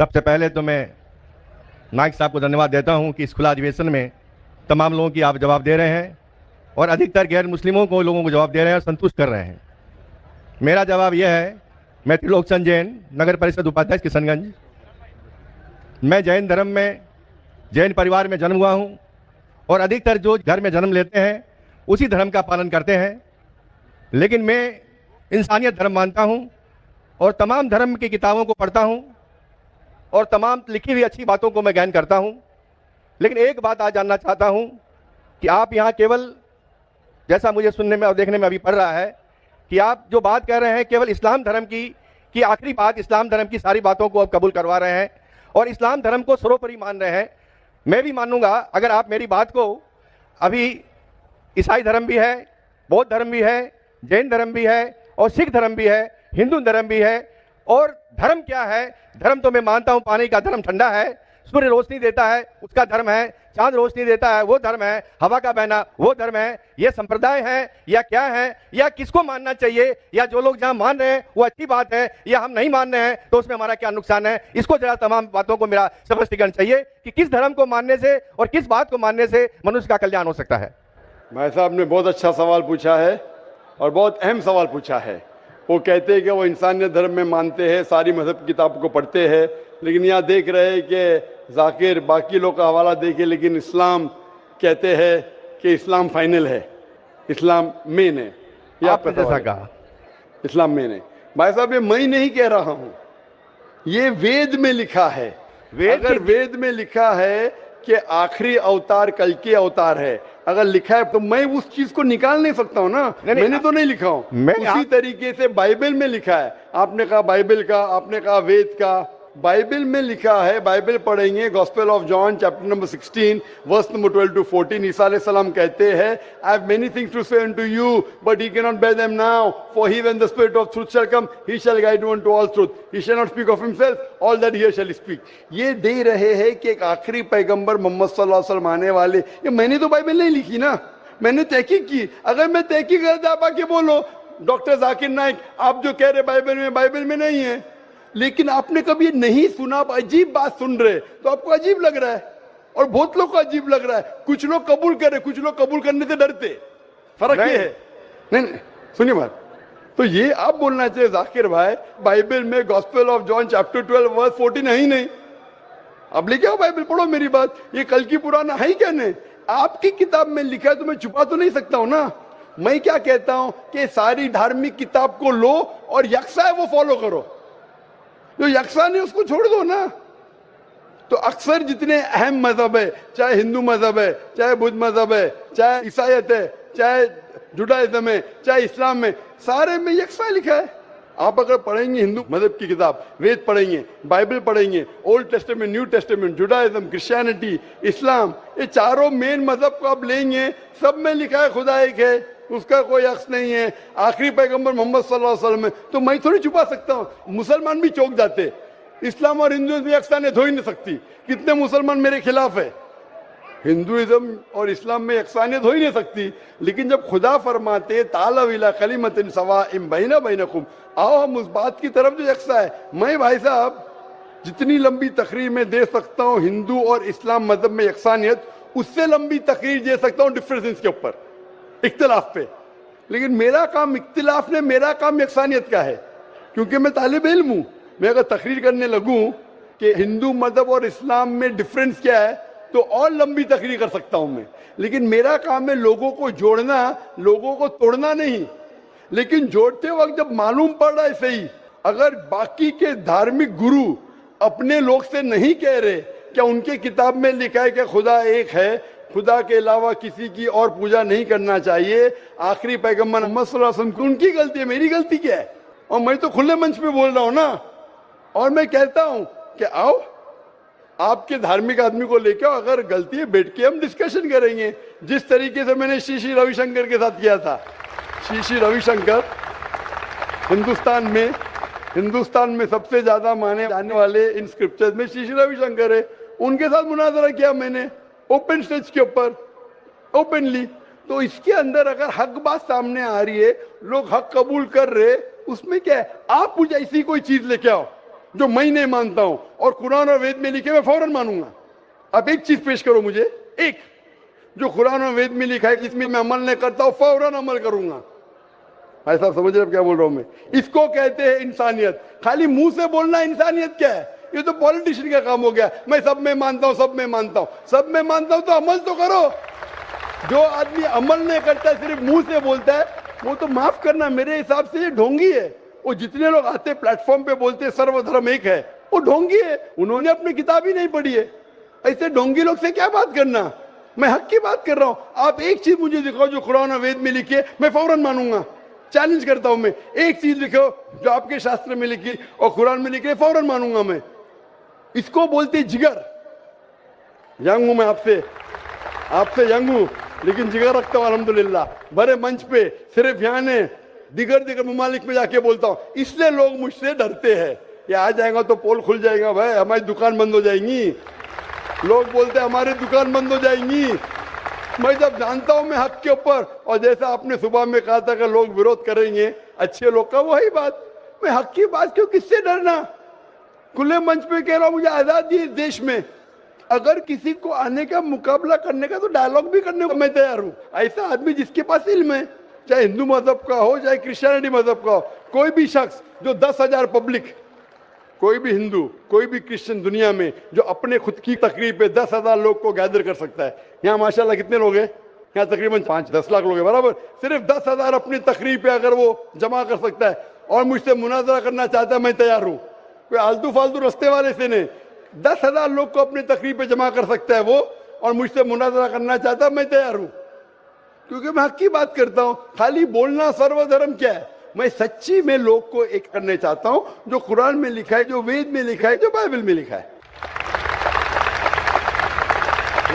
सबसे पहले तो मैं नाइक साहब को धन्यवाद देता हूं कि इस खुला अधिवेशन में तमाम लोगों की आप जवाब दे रहे हैं और अधिकतर गैर मुस्लिमों को लोगों को जवाब दे रहे हैं और संतुष्ट कर रहे हैं। मेरा जवाब यह है, मैं त्रिलोकचंद जैन, नगर परिषद उपाध्यक्ष किशनगंज। मैं जैन धर्म में, जैन परिवार में जन्म हुआ हूं और अधिकतर जो घर में जन्म लेते हैं उसी धर्म का पालन करते हैं, लेकिन मैं इंसानियत धर्म मानता हूं और तमाम धर्म की किताबों को पढ़ता हूं और तमाम लिखी हुई अच्छी बातों को मैं ज्ञान करता हूं। लेकिन एक बात आज जानना चाहता हूं कि आप यहाँ केवल, जैसा मुझे सुनने में और देखने में अभी पड़ रहा है, कि आप जो बात कह रहे हैं केवल इस्लाम धर्म की आखिरी बात, इस्लाम धर्म की सारी बातों को आप कबूल करवा रहे हैं और इस्लाम धर्म को सर्वोपरि मान रहे हैं। मैं भी मानूंगा अगर आप मेरी बात को, अभी ईसाई धर्म भी है, बौद्ध धर्म भी है, जैन धर्म भी है और सिख धर्म भी है, हिंदू धर्म भी है। और धर्म क्या है? धर्म तो मैं मानता हूं पानी का धर्म ठंडा है, सूर्य रोशनी देता है उसका धर्म है, चांद रोशनी देता है वो धर्म है, हवा का बहना वो धर्म है। ये संप्रदाय है या क्या है, या किसको मानना चाहिए, या जो लोग जहां मान रहे हैं वो अच्छी बात है, या हम नहीं मान रहे हैं तो उसमें हमारा क्या नुकसान है? इसको जरा तमाम बातों को मेरा स्पष्टीकरण चाहिए कि किस धर्म को मानने से और किस बात को मानने से मनुष्य का कल्याण हो सकता है। भाई साहब ने बहुत अच्छा सवाल पूछा है और बहुत अहम सवाल पूछा है। वो कहते हैं कि वो इंसानियत धर्म में मानते हैं, सारी मजहब की किताबों को पढ़ते हैं, लेकिन यहाँ देख रहे हैं कि जाकिर बाकी लोग का हवाला देखे, लेकिन इस्लाम कहते हैं कि इस्लाम फाइनल है, इस्लाम मेन है। ये आपका जैसा कहा, इस्लाम मेन है। भाई साहब ये मैं नहीं कह रहा हूँ, ये वेद में लिखा है। अगर वेद में लिखा है कि आखिरी अवतार कल के अवतार है, अगर लिखा है तो मैं उस चीज को निकाल नहीं सकता हूं ना। मैंने तो नहीं लिखा हूं, उसी तरीके से बाइबल में लिखा है। आपने कहा बाइबल का, आपने कहा वेद का, बाइबल में लिखा है। बाइबल पढ़ेंगे, gospel of John chapter number 16 verse number 12 to 14, ईसा अलैहि सलाम कहते हैं, I have many things to say unto you but ye cannot bear them now, for he when the spirit of truth shall come he shall guide you unto all truth, he shall not speak of himself, all that he shall speak। ये दे रहे हैं कि एक आखिरी पैगंबर मोहम्मद सल्लल्लाहु अलैहि वसल्लम आने वाले। ये मैंने तो बाइबल नहीं लिखी ना, मैंने तहकीक की। अगर मैं तहकीक करता आप आके बोलो डॉक्टर जाकिर नाइक आप जो कह रहे बाइबल में नहीं है, लेकिन आपने कभी नहीं सुना, आप अजीब बात सुन रहे तो आपको अजीब लग रहा है और बहुत लोग को अजीब लग रहा है। कुछ लोग कबूल कर रहे, कुछ लोग कबूल करने से डरते। फर्क ये है। नहीं सुनिए बात, तो ये आप बोलना चाहिए जाकिर भाई बाइबल में gospel of John chapter 12 verse 14 है ही नहीं। अब लेके आओ बाइबल, पढ़ो मेरी बात। ये कल की पुराना है ही कहने, आपकी किताब में लिखा है तो मैं छुपा तो नहीं सकता हूं ना। मैं क्या कहता हूं कि सारी धार्मिक किताब को लो और यकसा है वो फॉलो करो, जो यकसा नहीं उसको छोड़ दो ना। तो अक्सर जितने अहम मजहब है, चाहे हिंदू मजहब है, चाहे बुद्ध मजहब है, चाहे ईसाईयत है, चाहे जुडाइज्म है, चाहे इस्लाम में, सारे में यकसा लिखा है। आप अगर पढ़ेंगे हिंदू मजहब की किताब, वेद पढ़ेंगे, बाइबल पढ़ेंगे, Old Testament, New Testament, Judaism, Christianity, Islam, ये चारों मेन मजहब को आप लेंगे, सब में लिखा है खुदा एक है, उसका कोई अक्स नहीं है, आखिरी पैगंबर मोहम्मद सल्लल्लाहु अलैहि वसल्लम है। तो मैं थोड़ी छुपा सकता हूँ। मुसलमान भी चौंक जाते, इस्लाम और हिंदुइज्म में यकसानियत हो ही नहीं सकती। कितने मुसलमान मेरे खिलाफ है, हिंदुइज्म और इस्लाम में यकसानियत हो ही नहीं सकती। लेकिन जब खुदा फरमाते तालव इला कलिमतिन सवाइम बैना बैनकुम, आओ हम उस बात की तरफ जो यकसा है। मैं भाई साहब जितनी लंबी तकरीर में दे सकता हूँ हिंदू और इस्लाम मजहब में यकसानियत, उससे लंबी तकरीर दे सकता हूँ डिफरेंसेस के ऊपर, इख्तिलाफ पे। लेकिन मेरा काम इख्तिलाफ ने, मेरा काम यकसानियत का है, क्योंकि मैं तालिब इल्म हूं। मैं अगर तकरीर करने लगूं कि हिंदू मजहब और इस्लाम में डिफरेंस क्या है तो और लंबी तकरीर कर सकता हूं मैं। लेकिन मेरा काम है लोगों को जोड़ना, लोगों को तोड़ना नहीं। लेकिन जोड़ते वक्त जब मालूम पड़ रहा है सही, अगर बाकी के धार्मिक गुरु अपने लोग से नहीं कह रहे, क्या उनके किताब में लिखा है कि खुदा एक है, खुदा के अलावा किसी की और पूजा नहीं करना चाहिए, आखिरी पैगंबर मोहम्मद सल्लल्लाहु अलैहि वसल्लम, उनकी गलती है, मेरी गलती क्या है? और मैं तो खुले मंच पे बोल रहा हूं ना। और मैं कहता हूं कि आओ आपके धार्मिक आदमी को लेके आओ, अगर गलती है बैठ के हम डिस्कशन करेंगे, जिस तरीके से मैंने श्री रविशंकर के साथ किया था। श्री रविशंकर हिंदुस्तान में सबसे ज्यादा माने जाने वाले इन स्क्रिप्चर्स में श्री रविशंकर है। उनके साथ मुनाजरा किया मैंने ओपन स्टेज के ऊपर, ओपनली। तो इसके अंदर अगर हक बात सामने आ रही है, लोग हक कबूल कर रहे, उसमें क्या है? आप मुझे ऐसी कोई चीज लेके आओ जो मैं नहीं मानता हूं और कुरान और वेद में लिखे मैं फौरन मानूंगा। आप एक चीज पेश करो मुझे, एक जो कुरान और वेद में लिखा है इसमें मैं अमल नहीं करता हूं, फौरन अमल करूंगा। भाई साहब समझ रहे क्या बोल रहा हूं मैं? इसको कहते हैं इंसानियत। खाली मुंह से बोलना इंसानियत क्या है? ये तो पॉलिटिशियन का काम हो गया। मैं सब में मानता हूं, सब में मानता हूं, सब में मानता हूं तो अमल तो करो। जो आदमी अमल नहीं करता सिर्फ मुंह से बोलता है वो तो माफ करना मेरे हिसाब से ये ढोंगी है। वो जितने लोग आते प्लेटफॉर्म पे बोलते सर्वधर्म एक है, वो ढोंगी है। उन्होंने अपनी किताब ही नहीं पढ़ी है। ऐसे ढोंगी लोग से क्या बात करना? मैं हक की बात कर रहा हूं। आप एक चीज मुझे दिखाओ जो कुरान और वेद में लिखी है, मैं फौरन मानूंगा। चैलेंज करता हूं मैं, एक चीज लिखो जो आपके शास्त्र में लिखी और कुरान में लिखी है, फौरन मानूंगा मैं। इसको बोलते जिगर। यंग हूं मैं आपसे यंग हूं, लेकिन जिगर रखता हूं अल्हम्दुलिल्लाह। बड़े मंच पे सिर्फ यहाँ ने दिगर ममालिक में जाके बोलता हूं, इसलिए लोग मुझसे डरते हैं। ये आ जाएगा तो पोल खुल जाएगा, भाई हमारी दुकान बंद हो जाएंगी। लोग बोलते हैं हमारी दुकान बंद हो जाएंगी। मैं जब जानता हूं मैं हक के ऊपर, और जैसा आपने सुबह में कहा था कि लोग विरोध करेंगे अच्छे लोग का, वही बात। मैं हक की बात क्यों, किससे डरना? खुले मंच पे कह रहा हूं मुझे आजादी है इस देश में। अगर किसी को आने का मुकाबला करने का तो डायलॉग भी करने को मैं तैयार हूं। ऐसा आदमी जिसके पास इल्म है, चाहे हिंदू मजहब का हो चाहे क्रिश्चियनिटी मजहब का हो, कोई भी शख्स जो 10,000 पब्लिक, कोई भी हिंदू कोई भी क्रिश्चियन दुनिया में जो अपने खुद की तकरीब पे 10,000 लोग को गैदर कर सकता है। यहाँ माशाल्लाह कितने लोग हैं? यहाँ तकरीबन 5-10 लाख लोग हैं, बराबर। सिर्फ 10,000 अपनी तकरीब पे अगर वो जमा कर सकता है और मुझसे मुनाजरा करना चाहता है, मैं तैयार हूँ। कोई आलतू फालतू रस्ते वाले से नहीं, 10,000 लोग को अपनी तकरीब पे जमा कर सकता है वो, और मुझसे मुनाजरा करना चाहता है, मैं तैयार हूँ। क्योंकि मैं हक की बात करता हूँ। खाली बोलना सर्वधर्म क्या है? मैं सच्ची में लोग को एक करने चाहता हूँ, जो कुरान में लिखा है, जो वेद में लिखा है, जो बाइबल में लिखा है।